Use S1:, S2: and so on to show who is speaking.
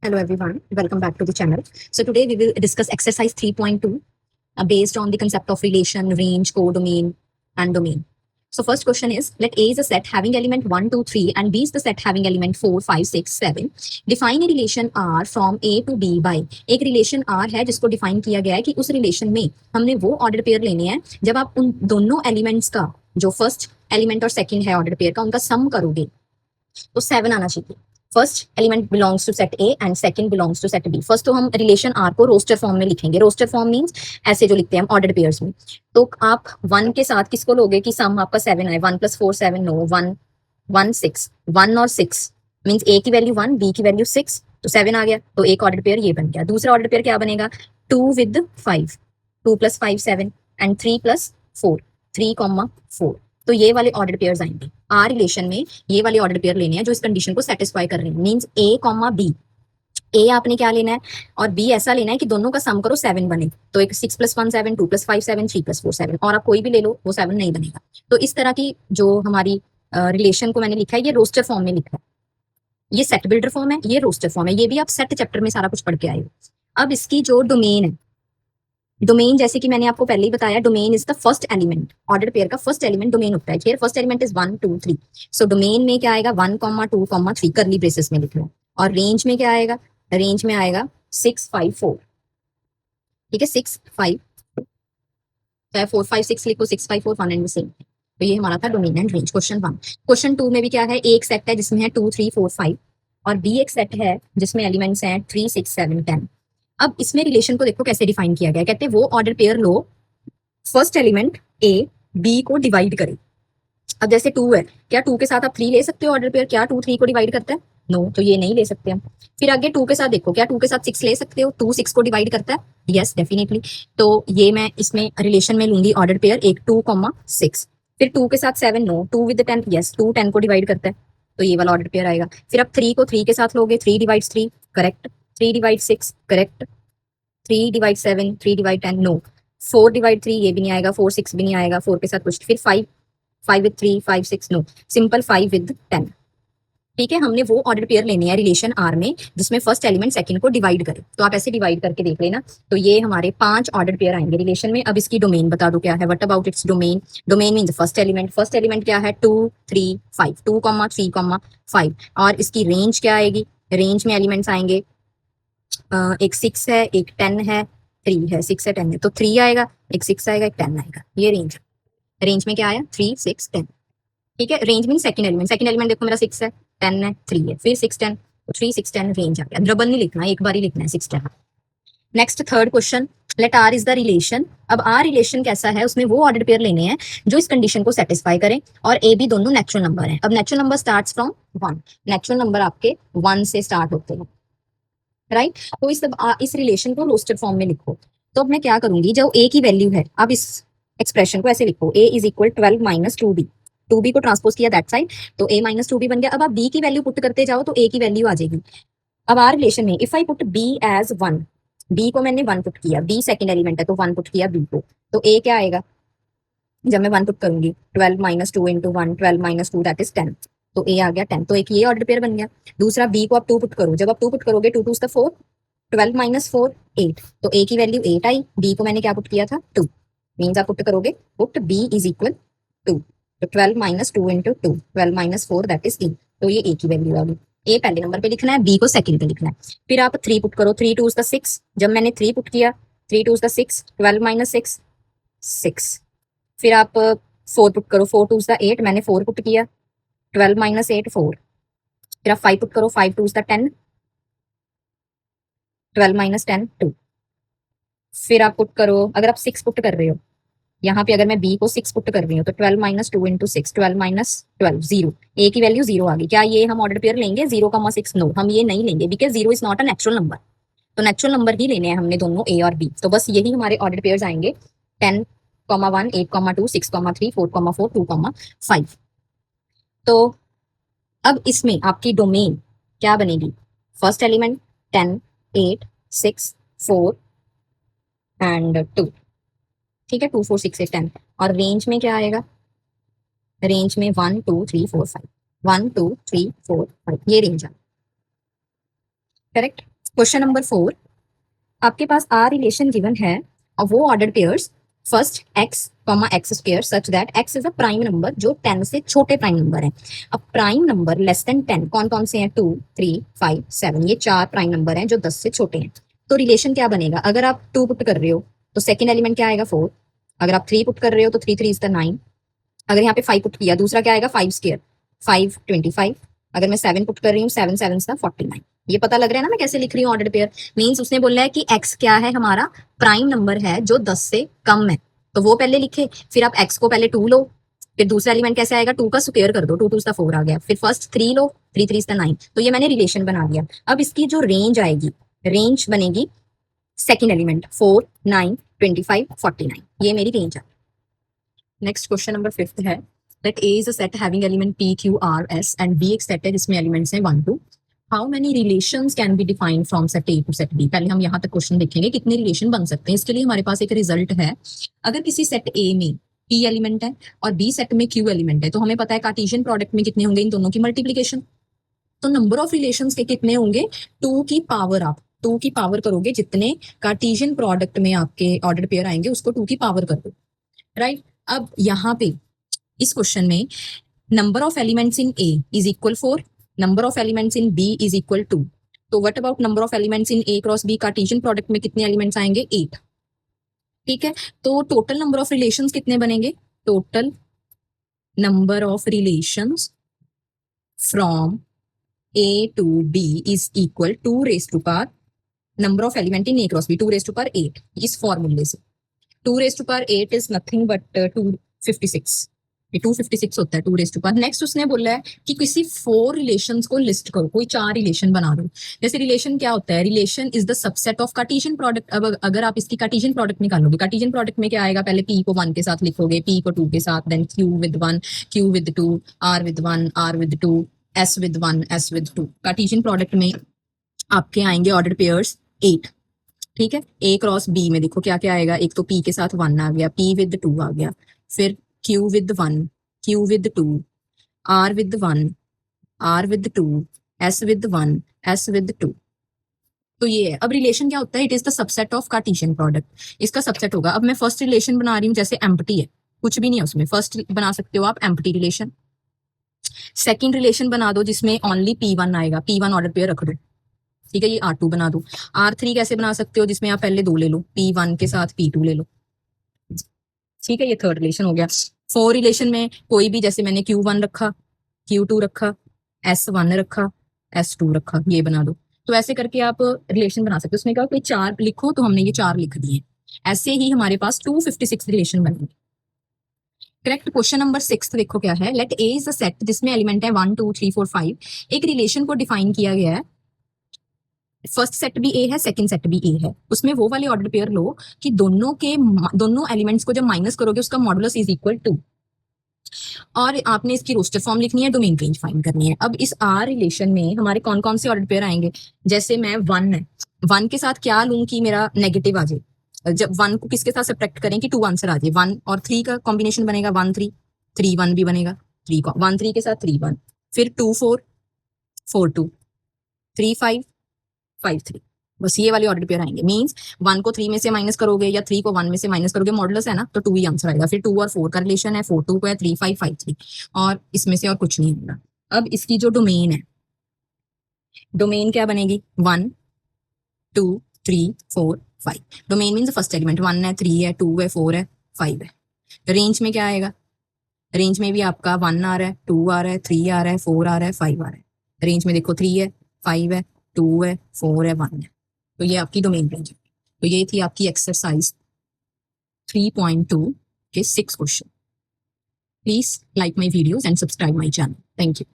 S1: Hello everyone, welcome back to the channel. So today we will discuss exercise 3.2 based on the concept of relation, range, codomain and domain. So first question is, let A is a set having element 1, 2, 3 and B is the set having element 4, 5, 6, 7. Define a relation R from A to B by एक relation R है जिसको define किया गया है कि उस relation में हमने वो ordered pair लेने हैं जब आप उन दोनों elements का जो first element और second है ordered pair का उनका sum करोगे तो 7 आना चाहिए. First element belongs to set A and second belongs to set B. First तो हम रिलेशन आर को रोस्टर फॉर्म में लिखेंगे. रोस्टर फॉर्म मींस ऐसे जो लिखते हैं हम ऑर्डर्ड पेयर्स में. तो आप 1 के साथ किसको लोगे कि सम आपका 7 आए. 1 + 4 7 नो 1 1 6 1 और 6 मींस ए की वैल्यू 1 बी की वैल्यू 6 तो 7 आ गया. तो एक ऑर्डर्ड पेयर ये बन गया. दूसरा ऑर्डर्ड पेयर क्या बनेगा 2 विद 5 2 + 5 7 एंड 3 + 4 3, 4. तो ये वाले ऑर्डर पेयर्स आएंगे. आर रिलेशन में ये वाले ऑर्डर पेयर लेने हैं जो इस कंडीशन को सेटिस्फाई कर रहे हैं. मींस ए कॉमा बी. ए आपने क्या लेना है और बी ऐसा लेना है कि दोनों का सम करो 7 बने. तो एक 6 + 1 7 2 + 5 7 3 + 4 7 और आप कोई भी ले लो वो 7 नहीं बनेगा. तो इस तरह की जो हमारी रिलेशन को मैंने लिखा है ये रोस्टर फॉर्म में लिखा है. ये सेट बिल्डर फॉर्म है, ये रोस्टर फॉर्म है. ये भी आप सेट चैप्टर में सारा कुछ पढ़ के आए हो. अब इसकी जो डोमेन है, डोमेन जैसे कि मैंने आपको पहले ही बताया, domain is the first element. Order pair का फर्स्ट एलिमेंट डोमेन होता है. Here first element is 1 2 3. So domain में क्या आएगा 1 2 3 करली ब्रेसेस में लिख लो. और रेंज में क्या आएगा, रेंज में आएगा 6 5 4. ठीक है 6 5 चाहे 4 5 6 लिखो 6 5 4 1 एंड सेम. तो ये हमारा था domain and range question 1. Question 2 में भी क्या है, एक सेट है जिसमें है 2 3 4 5 और बी एक सेट है जिसमें एलिमेंट्स हैं 3 6 7 10. अब इसमें रिलेशन को देखो कैसे डिफाइन किया गया. कहते हैं वो ऑर्डर पेयर लो फर्स्ट एलिमेंट ए बी को डिवाइड करे. अब जैसे 2 है, क्या 2 के साथ आप 3 ले सकते हो ऑर्डर पेयर? क्या 2 3 को डिवाइड करता है? नो, तो ये नहीं ले सकते हम. फिर आगे 2 के साथ देखो, क्या 2 के साथ 6 ले सकते हो? 2 6 को डिवाइड करता है? Yes definitely. तो ये मैं इसमें रिलेशन में लूंगी ऑर्डर पेयर एक 2 6. फिर 2 के साथ 7 नो. 2 विद 10 यस 2 10 को डिवाइड करता है तो ये वाला ऑर्डर पेयर आएगा. फिर आप 3 को 3 के साथ लोगे 3 divides 3 correct. 3 divide 6 correct. 3 divide 7 3 divide 10 no. 4 divide 3 ये भी नहीं आएगा. 4 6 भी नहीं आएगा. 4 के साथ कुछ. फिर 5 5 विद 3 5 6 नो. Simple 5 with 10. ठीक है, हमने वो ऑर्डर पेयर लेने हैं रिलेशन आर में जिसमें फर्स्ट एलिमेंट सेकंड को डिवाइड करे. तो आप ऐसे डिवाइड करके देख लेना. तो ये हमारे 5 ऑर्डर पेयर आएंगे रिलेशन में. अब इसकी डोमेन बता दो क्या है. What about its domain. Domain means first element. First element क्या है 2 3 5 2 3 5. और इसकी रेंज क्या आएगी, रेंज में एलिमेंट्स आएंगे एक 6 है एक 10 है 3 है. 6 है 10 है तो 3 आएगा, एक 6 आएगा एक 10 आएगा. ये रेंज. रेंज में क्या आया 3 6 10. ठीक है, range mean second element. Second element देखो मेरा 6 है 10 है 3 है फिर 6 10 तो 3 6 10 रेंज आ गया. डबल नहीं लिखना, एक बार ही लिखना है 6 10. Next third question, let R is the relation. अब आर रिलेशन कैसा है, उसमें वो ऑर्डर पेयर लेने हैं जो इस कंडीशन को सेटिस्फाई करें और ए बी दोनों नेचुरल नंबर हैं. अब natural number starts from 1. Natural number आपके 1 से स्टार्ट होते हैं राइट. तो इस रिलेशन को रोस्टेड फॉर्म में लिखो. तो अब मैं क्या करूंगी, जो ए की वैल्यू है, अब इस एक्सप्रेशन को ऐसे लिखो ए इज इक्वल 12 - 2b. 2b को ट्रांसपोज किया दैट साइड तो a - 2b बन गया. अब आप b की वैल्यू पुट करते जाओ तो a की वैल्यू आ जाएगी. अब आर रिलेशन में if I put b as 1, b को मैंने 1 पुट किया, b सेकंड एलिमेंट है तो 1 पुट किया b को, तो a क्या आएगा जब मैं 1 पुट करूंगी 12 - 2 × 1 12 - 2 दैट इज 10. तो a आ गया 10. तो एक ये ऑर्डर पेयर बन गया. दूसरा b को आप 2 पुट करो, जब आप 2 पुट करोगे 2 2 4 12 - 4 8 तो a की वैल्यू 8 आई. b को मैंने क्या पुट किया था 2. मींस आप पुट करोगे पुट b इज इक्वल 2 तो 12 - 2 × 2 12 - 4 दैट इज 8. तो ये a की वैल्यू आ गई. a पहले नंबर पे लिखना है, b को सेकंड पे लिखना है. फिर आप 3 पुट करो 3 2 6. जब मैंने 3 पुट किया 3 2 6 12 - 6 6. फिर आप 4 पुट करो 4 2 8. मैंने 4 पुट किया 12 - 8 4. फिर आप 5 पुट करो 5 2 10 12 - 10 2. फिर आप पुट करो, अगर आप 6 पुट कर रहे हो यहाँ पे, अगर मैं b को 6 पुट कर रही हूँ तो 12 - 2 × 6 12 - 12 0. a की वैल्यू 0 आ गई. क्या ये हम ऑर्डर पेयर लेंगे 0 6? नो, हम ये नहीं लेंगे because 0 is not a natural number. तो नेचुरल नंबर ही लेने हैं हमने दोनों a और b. तो बस यही हमारे ऑर्डर पेयर्स आएंगे 10 1 8 2 6 3 4 4 2 5. तो अब इसमें आपकी डोमेन क्या बनेगी, फर्स्ट एलिमेंट 10 8 6 4 एंड 2. ठीक है 2 4 6 8 10. और रेंज में क्या आएगा, रेंज में 1 2 3 4 5 1 2 3 4 5 ये रेंज है करेक्ट. क्वेश्चन नंबर 4, आपके पास आर रिलेशन गिवन है और वो ordered pairs first x comma x square such that x is a prime number जो 10 से छोटे प्राइम नंबर है। अब प्राइम नंबर लेस देन 10 कौन कौन से हैं? 2, 3, 5, 7, ये 4 प्राइम नंबर हैं जो 10 से छोटे हैं। तो रिलेशन क्या बनेगा? अगर आप 2 पुट कर रहे हो तो सेकेंड एलिमेंट क्या आएगा? 4। अगर आप 3 पुट कर रहे हो तो 3 3 इज द 9। अगर यहाँ पे 5 पुट किया, दूसरा क्या आएगा? 5 स्क्वायर, 5 25। अगर मैं 7 पुट कर रही हूँ, 7 7 का 49। ये पता लग रहा है ना मैं कैसे लिख रही हूँ ऑर्डर पेयर? मींस उसने बोला है कि x क्या है? हमारा प्राइम नंबर है जो 10 से कम है, तो वो पहले लिखे। फिर आप x को पहले 2 लो, फिर दूसरा एलिमेंट कैसे आएगा? 2 का स्क्वायर कर दो, 2 2 4 आ गया। फिर फर्स्ट 3 लो, 3 3 9। तो ये मैंने रिलेशन बना दिया। अब इसकी जो रेंज आएगी, रेंज बनेगी सेकेंड एलिमेंट 4 9 25 49, ये मेरी रेंज है। नेक्स्ट क्वेश्चन नंबर 5 है, late A is a set having element P, Q, R, S and B एक सेट है जिसमें एलिमेंट्स हैं 1 2। How many relations can be defined from set A to set B? पहले हम यहाँ तक क्वेश्चन देखेंगे कितने रिलेशन बन सकते हैं। इसके लिए हमारे पास एक रिजल्ट है। अगर किसी सेट A में P एलिमेंट है और B सेट में Q एलिमेंट है, तो हमें पता है कार्टेशियन प्रोडक्ट में कितने होंगे? इन दोनों की मल्टीप्लीकेशन। तो नंबर ऑफ रिलेशंस के कितने होंगे? 2 की पावर। आप 2 की पावर करोगे, जितने कार्टेशियन प्रोडक्ट में आपके ऑर्डर पेयर आएंगे उसको 2 की पावर कर दो, राइट। अब यहाँ पे इस क्वेश्चन में number of elements in A is equal 4, number of elements in B is equal 2। तो what about number of elements in A cross B? Cartesian product में कितने एलिमेंट्स आएंगे? 8। ठीक है, तो टोटल नंबर ऑफ रिलेशंस कितने बनेंगे? Total number of relations from A to B is equal 2 raise to power number of element in A cross B, 2 raise to power 8। इस फॉर्मूले से 2 raise to power 8 is nothing but 256। ये 256 होता है 2 raise to power. Next उसने बोला है कि किसी 4 रिलेशंस को लिस्ट करो, कोई 4 रिलेशन बना दो। जैसे रिलेशन क्या होता है? Relation is the subset of Cartesian product. अब अगर आप इसकी कार्टेशियन प्रोडक्ट निकालोगे, कार्टेशियन प्रोडक्ट में क्या आएगा? पहले p को 1 के साथ लिखोगे, p को 2 के साथ, then q with 1, q with 2, r with 1, r with 2, s with 1, s with 2। Cartesian product में आपके आएंगे ऑर्डर पेयर्स 8। ठीक है, ए क्रॉस बी में देखो क्या क्या आएगा? एक तो पी के साथ 1 आ गया, पी विद 2 आ गया, फिर Q with 1, Q with 2, R with 1, R with 2, S with 1, S with 2। तो ये है। अब रिलेशन क्या होता है? It is the subset of Cartesian product. इसका सबसेट होगा। अब मैं फर्स्ट रिलेशन बना रही हूँ, जैसे एम्प्टी है, कुछ भी नहीं है उसमें, फर्स्ट बना सकते हो आप एम्प्टी रिलेशन। सेकेंड रिलेशन बना दो जिसमें ओनली P1 आएगा, P1 ऑर्डर पेयर रख दो। ठीक है, ये R2 बना दो। R3 कैसे बना सकते हो? जिसमें आप पहले 2 ले लो, P1 के साथ P2 ले लो। ठीक है, ये थर्ड रिलेशन हो गया। 4 रिलेशन में कोई भी, जैसे मैंने Q1 रखा, Q2 रखा, S1 रखा, S2 रखा, ये बना दो। तो ऐसे करके आप रिलेशन बना सकते हो। उसने कहा कोई 4 लिखो, तो हमने ये 4 लिख दिए। ऐसे ही हमारे पास 256 रिलेशन बनेंगे। करेक्ट। क्वेश्चन नंबर 6 देखो क्या है। Let A is a set जिसमें एलिमेंट है 1 2 3 4 5। एक रिलेशन को डिफाइन किया गया है। फर्स्ट सेट भी ए है, सेकंड सेट भी ए है। उसमें वो वाले ऑर्डर पेयर लो कि दोनों एलिमेंट्स को जब माइनस करोगे उसका मॉडुलस इज इक्वल टू, और आपने इसकी रोस्टर फॉर्म लिखनी है, डोमेन रेंज फाइंड करनी है। अब इस आर रिलेशन में हमारे कौन कौन से ऑर्डर पेयर आएंगे? जैसे मैं 1 है, 1 के साथ क्या लूं कि मेरा नेगेटिव आ जाए? जब 1 को किसके साथ सब्ट्रैक्ट करें कि 2 आंसर आ जाए? 1 और 3 का कॉम्बिनेशन बनेगा 1 3, 3 1 भी बनेगा, 3 को 1 3 के साथ 3 1, फिर 2 4, 4 2, 3 5, 5 3। बस ये वाले ऑर्डर पेयर आएंगे। मींस 1 को 3 में से माइनस करोगे या 3 को 1 में से माइनस करोगे, मॉडुलस है ना, तो 2 ही आंसर आएगा। फिर 2 और 4 का रिलेशन है, 4 2 को है, 3 5 5 3, और इसमें से और कुछ नहीं होगा। अब इसकी जो डोमेन है, डोमेन क्या बनेगी? 1 2 3 4 5। डोमेन मीन्स फर्स्ट एलिमेंट 1 है, 3 है, 2 है, 4 है, 5 है। रेंज में क्या आएगा? रेंज में भी आपका 1 आ रहा है, 2 आ रहा है, 3 आ रहा है, 4 आ रहा है, 5 आ रहा है। रेंज में देखो 3 है, 5 है, 2 है, 4 है, 1 है। तो ये आपकी डोमेन रेंज है। तो ये थी आपकी एक्सरसाइज 3.2 के 6 question. Please like my videos and subscribe my channel. Thank you.